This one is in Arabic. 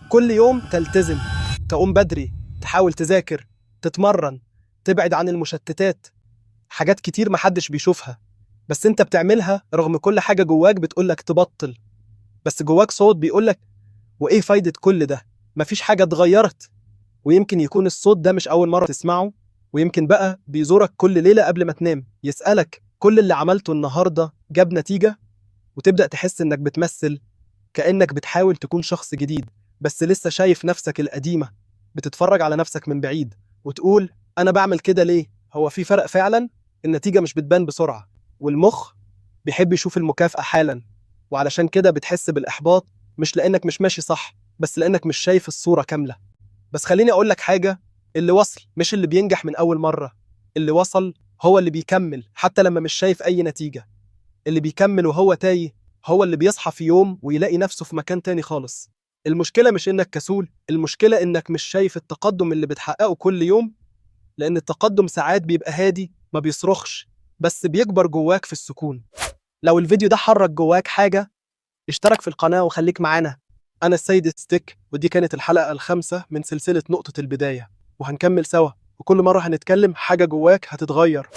كل يوم تلتزم، تقوم بدري، تحاول تذاكر، تتمرن، تبعد عن المشتتات. حاجات كتير محدش بيشوفها، بس انت بتعملها رغم كل حاجة جواك بتقولك تبطل. بس جواك صوت بيقولك وإيه فايدة كل ده؟ مفيش حاجة اتغيرت. ويمكن يكون الصوت ده مش أول مرة تسمعه، ويمكن بقى بيزورك كل ليلة قبل ما تنام يسألك كل اللي عملته النهاردة جاب نتيجة؟ وتبدأ تحس إنك بتمثل، كأنك بتحاول تكون شخص جديد بس لسه شايف نفسك القديمة. بتتفرج على نفسك من بعيد وتقول أنا بعمل كده ليه؟ هو في فرق فعلا؟ النتيجة مش بتبان بسرعة، والمخ بيحب يشوف المكافأة حالا. وعلشان كده بتحس بالإحباط، مش لأنك مش ماشي صح، بس لأنك مش شايف الصورة كاملة. بس خليني أقول لك حاجة، اللي وصل مش اللي بينجح من أول مرة، اللي وصل هو اللي بيكمل حتى لما مش شايف أي نتيجة. اللي بيكمل وهو تايه هو اللي بيصحى في يوم ويلاقي نفسه في مكان تاني خالص. المشكلة مش إنك كسول، المشكلة إنك مش شايف التقدم اللي بتحققه كل يوم. لأن التقدم ساعات بيبقى هادي، ما بيصرخش، بس بيكبر جواك في السكون. لو الفيديو ده حرك جواك حاجة، اشترك في القناة وخليك معانا. أنا السيد ستيك، ودي كانت الحلقة الخامسة من سلسلة نقطة البداية، وهنكمل سوا، وكل مرة هنتكلم حاجة جواك هتتغير.